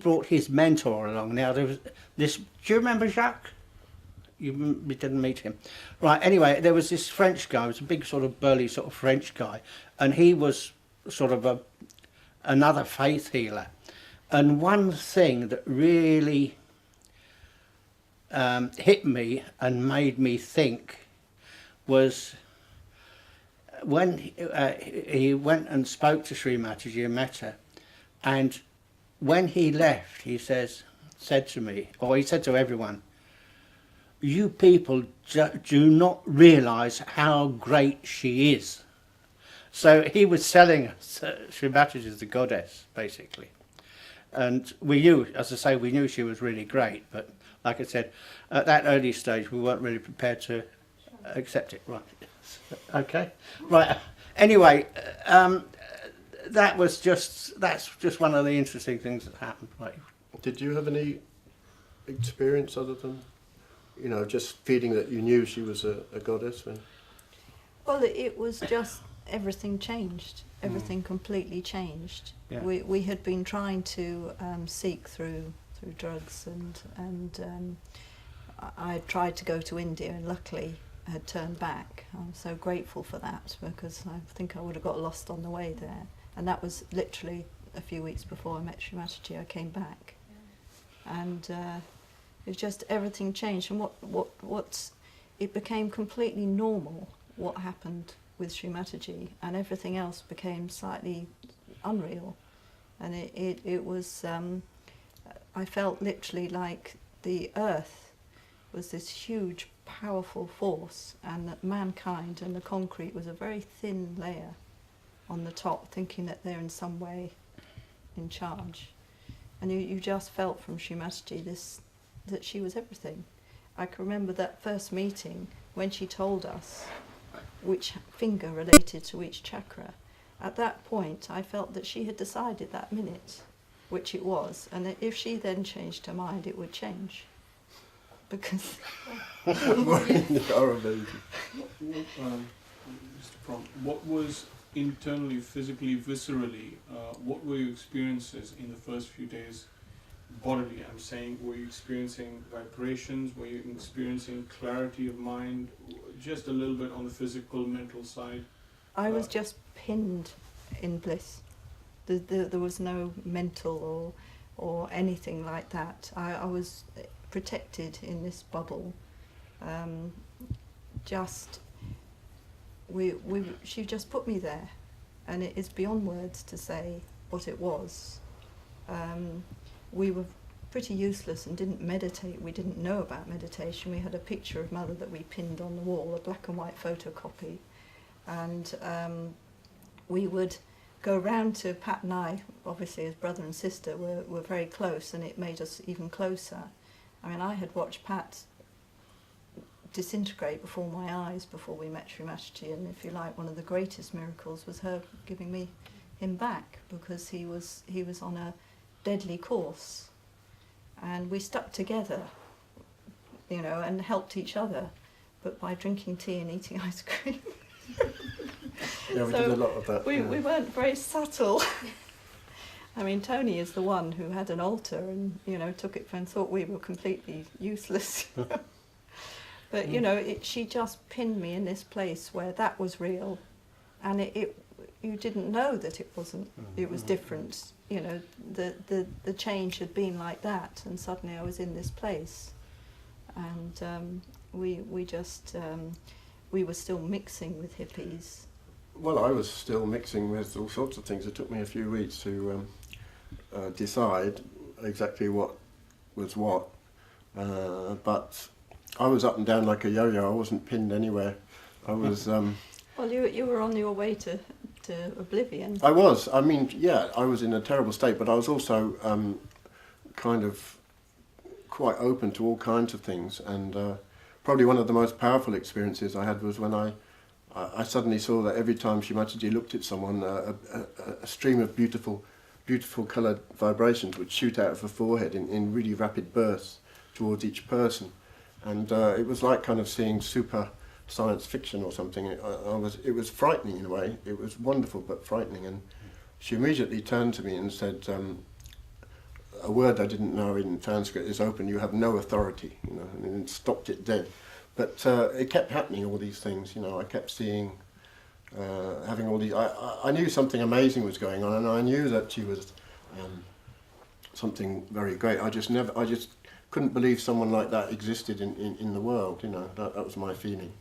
brought his mentor along. Now there was this. Do you remember Jacques? You didn't meet him, right? Anyway, there was this French guy. He was a big sort of burly sort of French guy, and he was sort of another faith healer. And one thing that really hit me and made me think was when he went and spoke to Sri Mataji and met her, and when he left, he said to me, or he said to everyone, "You people do not realise how great she is." So he was selling us Sri Mataji as the goddess, basically. And we knew, as I say, we knew she was really great, but like I said, at that early stage, we weren't really prepared to accept it. Right. Okay. Right. Anyway, that's just one of the interesting things that happened. Right. Did you have any experience other than, just feeling that you knew she was a goddess? Well, it was just everything changed. Everything completely changed. Yeah. We had been trying to seek through drugs, and I tried to go to India, and luckily had turned back. I'm so grateful for that, because I think I would have got lost on the way there. And that was literally a few weeks before I met Sri Mataji. I came back, and it just everything changed. And it became completely normal what happened with Sri Mataji, and everything else became slightly unreal. And it was, I felt literally like the earth was this huge, powerful force, and that mankind and the concrete was a very thin layer on the top, thinking that they're in some way in charge. And you just felt from Sri Mataji that she was everything. I can remember that first meeting when she told us which finger related to each chakra. At that point, I felt that she had decided that minute which it was, and that if she then changed her mind, it would change. Because what was internally, physically, viscerally, what were your experiences in the first few days bodily? I'm saying, were you experiencing vibrations? Were you experiencing clarity of mind? Just a little bit on the physical, mental side. I was just pinned in bliss. There was no mental or anything like that. I was protected in this bubble. She just put me there, and it is beyond words to say what it was. We were pretty useless and didn't meditate. We didn't know about meditation. We had a picture of Mother that we pinned on the wall, a black and white photocopy, and we would go round to Pat and I, obviously as brother and sister, were very close, and it made us even closer. I mean, I had watched Pat disintegrate before my eyes before we met Sri Mataji, and if you like, one of the greatest miracles was her giving him back, because he was on a deadly course, and we stuck together, and helped each other, but by drinking tea and eating ice cream. Yeah, we did a lot of that. We weren't very subtle. I mean, Tony is the one who had an altar and, took it and thought we were completely useless. But, she just pinned me in this place where that was real, and you didn't know that it wasn't, it was different. The change had been like that, and suddenly I was in this place. And we were still mixing with hippies. Well, I was still mixing with all sorts of things. It took me a few weeks to decide exactly what was what, but I was up and down like a yo-yo. I wasn't pinned anywhere. I was... Well, you were on your way to oblivion. I was. I mean, yeah, I was in a terrible state, but I was also kind of quite open to all kinds of things. And probably one of the most powerful experiences I had was when I suddenly saw that every time Sri Mataji looked at someone, a stream of beautiful coloured vibrations would shoot out of her forehead in really rapid bursts towards each person. And it was like kind of seeing super science fiction or something. It was frightening in a way. It was wonderful but frightening. And she immediately turned to me and said, a word I didn't know in Sanskrit is open, you have no authority, you know, and it stopped it dead. But it kept happening, all these things, you know, I kept seeing, having all these, I knew something amazing was going on, and I knew that she was something very great. I just couldn't believe someone like that existed in the world, you know, that was my feeling.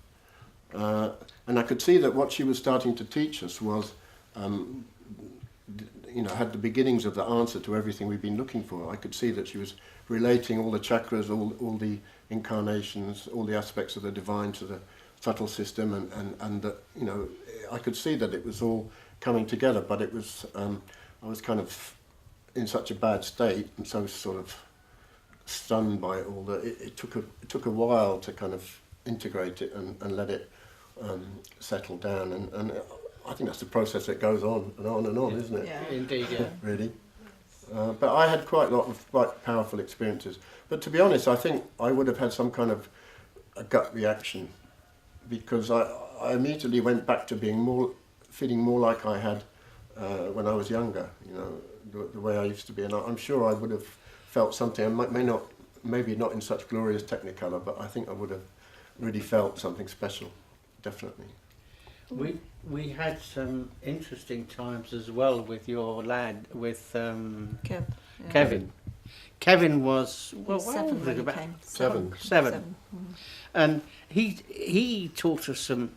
And I could see that what she was starting to teach us was, you know, had the beginnings of the answer to everything we've been looking for. I could see that she was relating all the chakras, all the incarnations, all the aspects of the divine to the subtle system, and that, you know, I could see that it was all coming together, but it was, I was kind of in such a bad state and so sort of stunned by it all that it took a while to kind of integrate it and let it settle down, and I think that's the process that goes on and on and on, isn't it? Yeah. Indeed, yeah. Really. But I had quite a lot of quite powerful experiences. But to be honest, I think I would have had some kind of a gut reaction, because I immediately went back to feeling more like I had when I was younger, you know, the way I used to be. And I'm sure I would have felt something, maybe not in such glorious technicolor, but I think I would have really felt something special, definitely. We had some interesting times as well with your lad, with Kev. Yeah. Kevin. Kevin was, He well, was what 7 old was when he? he About came. Seven. Seven. Mm. And he taught us some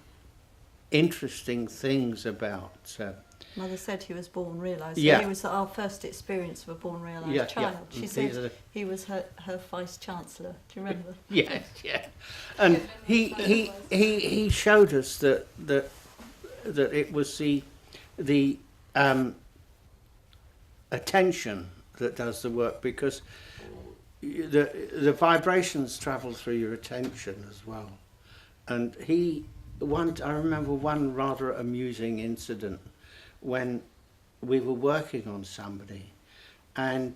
interesting things about. Mother said he was born realised. Yeah. He was our first experience of a born realised Yeah, child. yeah. She said he was her vice chancellor. Do you remember? Yes, yeah. And he showed us that it was the attention that does the work, because the vibrations travel through your attention as well. And I remember one rather amusing incident when we were working on somebody, and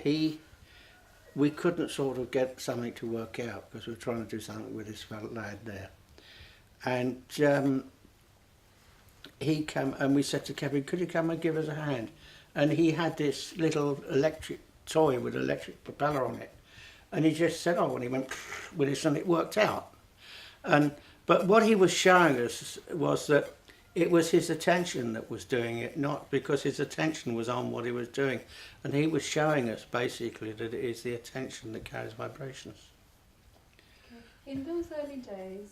we couldn't sort of get something to work out because we were trying to do something with this fella lad there. And he came and we said to Kevin, could you come and give us a hand? And he had this little electric toy with an electric propeller on it. And he just said, oh, and he went with this and it worked out. But what he was showing us was that it was his attention that was doing it, not because his attention was on what he was doing. And he was showing us basically that it is the attention that carries vibrations. In those early days,